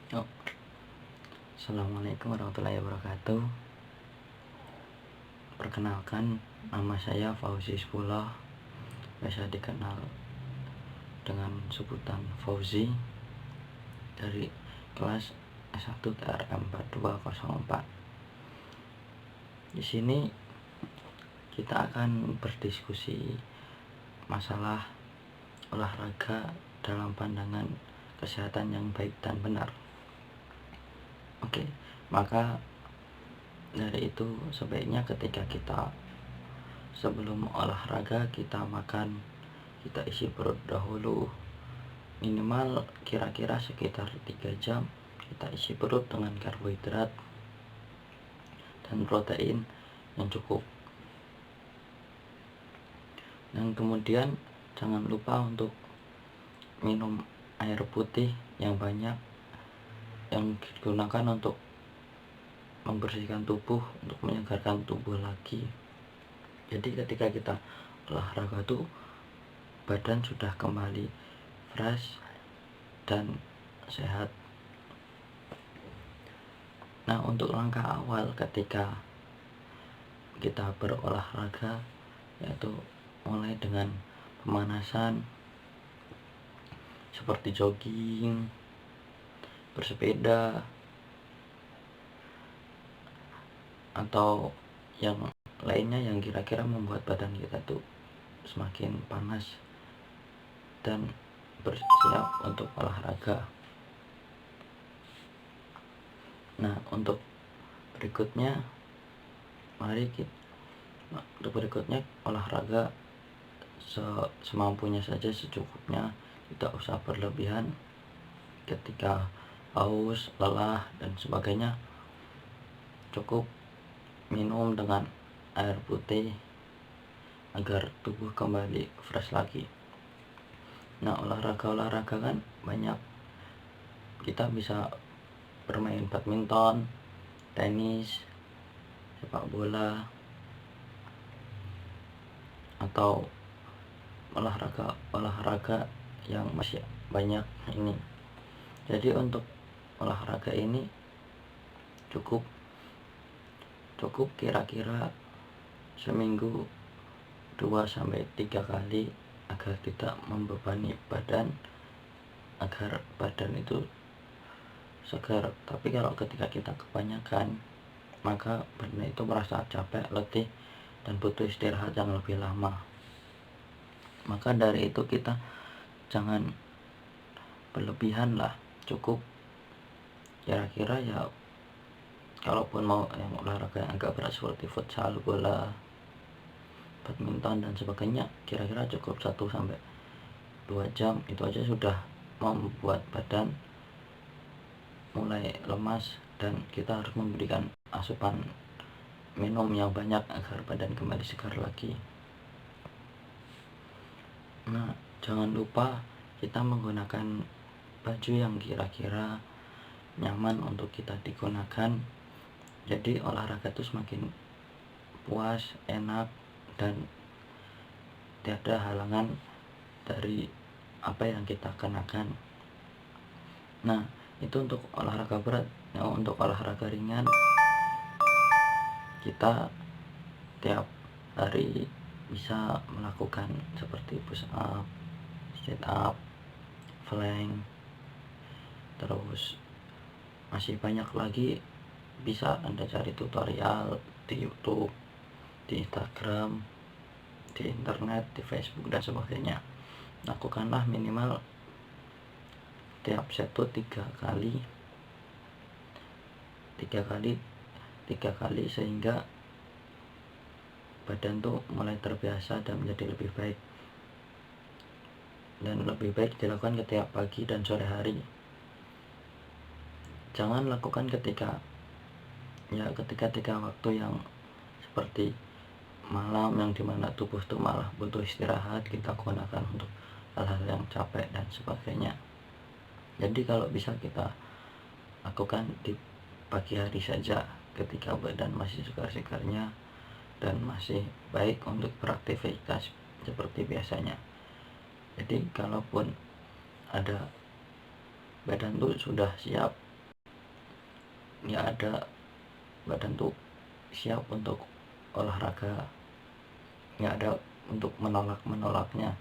Oh, Assalamualaikum warahmatullahi wabarakatuh. Perkenalkan, nama saya Fauzi Sepullah, biasa dikenal dengan sebutan Fauzi, dari kelas S1 TRM 4204. Di sini kita akan berdiskusi masalah olahraga dalam pandangan kesehatan yang baik dan benar. Oke, maka dari itu sebaiknya ketika kita sebelum olahraga kita makan, kita isi perut dahulu, minimal kira-kira sekitar 3 jam kita isi perut dengan karbohidrat dan protein yang cukup. Dan kemudian jangan lupa untuk minum air putih yang banyak, yang digunakan untuk membersihkan tubuh, untuk menyegarkan tubuh lagi. Jadi ketika kita olahraga tuh badan sudah kembali fresh dan sehat. Nah, untuk langkah awal ketika kita berolahraga yaitu mulai dengan pemanasan seperti jogging, bersepeda, atau yang lainnya yang kira-kira membuat badan kita tuh semakin panas dan bersiap untuk olahraga. Nah, untuk berikutnya olahraga semampunya saja, secukupnya, tidak usah berlebihan. Ketika haus, lelah dan sebagainya, cukup minum dengan air putih agar tubuh kembali fresh lagi. Nah, olahraga kan banyak. Kita bisa bermain badminton, tenis, sepak bola, atau olahraga yang masih banyak ini. Jadi untuk olahraga ini cukup kira-kira seminggu 2-3 kali agar tidak membebani badan, agar badan itu segar. Tapi kalau ketika kita kebanyakan, maka badan itu merasa capek, letih, dan butuh istirahat yang lebih lama. Maka dari itu kita jangan berlebihan lah, cukup kira-kira ya, kalaupun mau yang olahraga yang agak berat seperti futsal, bola, badminton dan sebagainya, kira-kira cukup 1-2 jam. Itu aja sudah membuat badan mulai lemas dan kita harus memberikan asupan minum yang banyak agar badan kembali segar lagi. Nah, jangan lupa kita menggunakan baju yang kira-kira nyaman untuk kita digunakan. Jadi olahraga itu semakin puas, enak, dan tiada halangan dari apa yang kita kenakan. Nah, itu untuk olahraga berat. Nah, untuk olahraga ringan, kita tiap hari bisa melakukan seperti push up, sit up, plank, terus masih banyak lagi. Bisa Anda cari tutorial di YouTube, di Instagram, di internet, di Facebook dan sebagainya. Lakukanlah minimal tiap set tuh 3 kali sehingga badan tuh mulai terbiasa dan menjadi lebih baik. Dan lebih baik dilakukan setiap pagi dan sore hari. Jangan lakukan ketika waktu yang seperti malam, yang dimana tubuh tuh malah butuh istirahat, kita gunakan untuk hal-hal yang capek dan sebagainya. Jadi kalau bisa kita lakukan di pagi hari saja, ketika badan masih segar-segarnya dan masih baik untuk beraktivitas seperti biasanya. Jadi kalaupun ada badan tuh sudah siap nggak ada badan tuh siap untuk olahraga, nggak ada untuk menolaknya.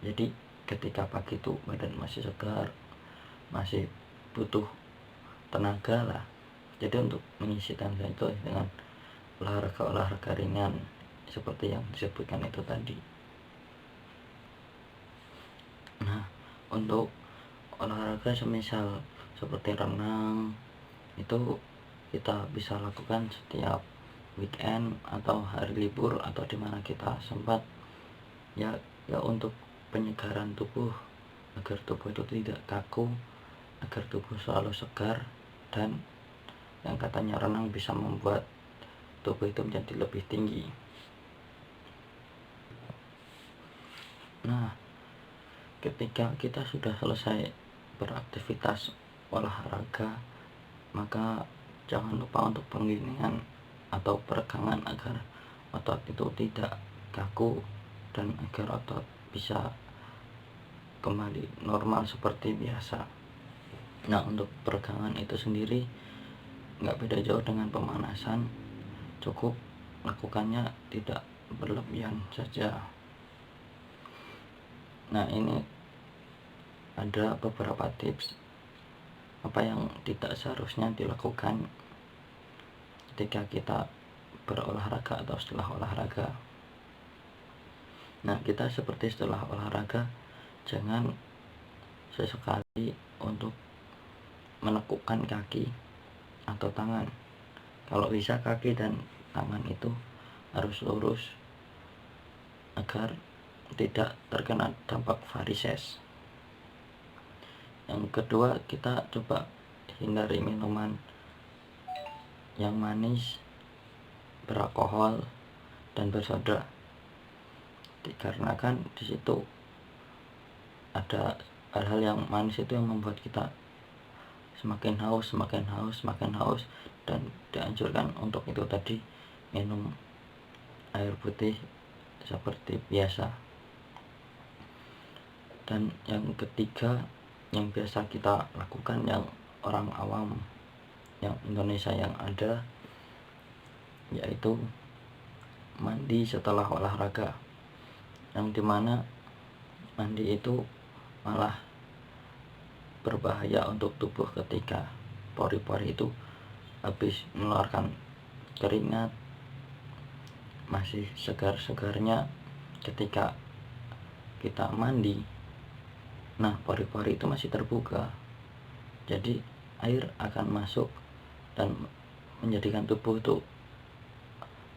Jadi ketika pagi tuh badan masih segar, masih butuh tenaga lah. Jadi untuk mengisi tenaga itu dengan olahraga ringan seperti yang disebutkan itu tadi. Nah, untuk olahraga semisal seperti renang itu kita bisa lakukan setiap weekend atau hari libur atau dimana kita sempat, ya untuk penyegaran tubuh, agar tubuh itu tidak kaku, agar tubuh selalu segar, dan yang katanya renang bisa membuat tubuh itu menjadi lebih tinggi. Nah, ketika kita sudah selesai beraktivitas olahraga, maka jangan lupa untuk penggilingan atau peregangan agar otot itu tidak kaku dan agar otot bisa kembali normal seperti biasa. Nah, untuk peregangan itu sendiri nggak beda jauh dengan pemanasan, cukup lakukannya tidak berlebihan saja. Nah, ini ada beberapa tips apa yang tidak seharusnya dilakukan ketika kita berolahraga atau setelah olahraga. Nah, kita seperti setelah olahraga jangan sesekali untuk menekukkan kaki atau tangan. Kalau bisa kaki dan tangan itu harus lurus agar tidak terkena dampak varises. Yang kedua, kita coba hindari minuman yang manis, beralkohol, dan bersoda, dikarenakan di situ ada hal-hal yang manis itu yang membuat kita semakin haus, dan dianjurkan untuk itu tadi minum air putih seperti biasa. Dan yang ketiga yang biasa kita lakukan, yang orang awam yang Indonesia yang ada, yaitu mandi setelah olahraga, yang dimana mandi itu malah berbahaya untuk tubuh ketika pori-pori itu habis mengeluarkan keringat, masih segar-segarnya ketika kita mandi. Nah, pori-pori itu masih terbuka, jadi air akan masuk dan menjadikan tubuh itu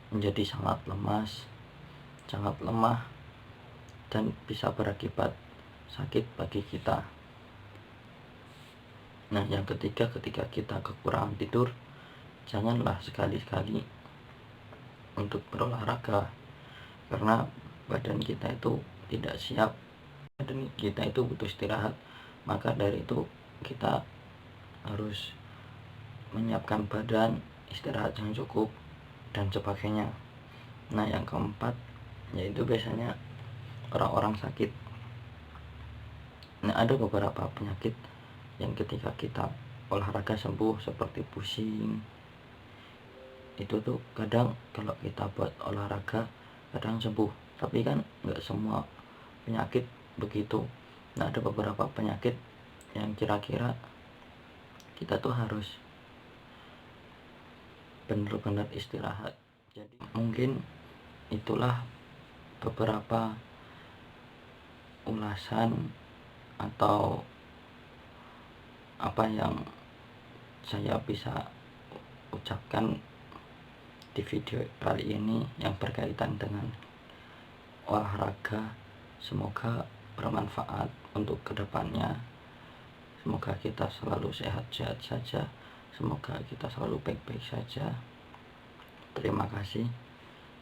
menjadi sangat lemas, sangat lemah, dan bisa berakibat sakit bagi kita. Nah, yang ketiga, ketika kita kekurangan tidur, janganlah sekali-kali untuk berolahraga, karena badan kita itu tidak siap, badan kita itu butuh istirahat. Maka dari itu kita harus menyiapkan badan, istirahat yang cukup, dan sebagainya. Nah, yang keempat yaitu biasanya orang-orang sakit. Nah, ada beberapa penyakit yang ketika kita olahraga sembuh, seperti pusing. Itu tuh kadang kalau kita buat olahraga kadang sembuh, tapi kan nggak semua penyakit begitu. Nah, ada beberapa penyakit yang kira-kira kita tuh harus benar-benar istirahat. Jadi mungkin itulah beberapa ulasan atau apa yang saya bisa ucapkan di video kali ini yang berkaitan dengan olahraga. Semoga bermanfaat untuk kedepannya. Semoga kita selalu sehat-sehat saja, semoga kita selalu baik-baik saja. Terima kasih,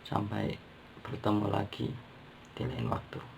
sampai bertemu lagi di lain waktu.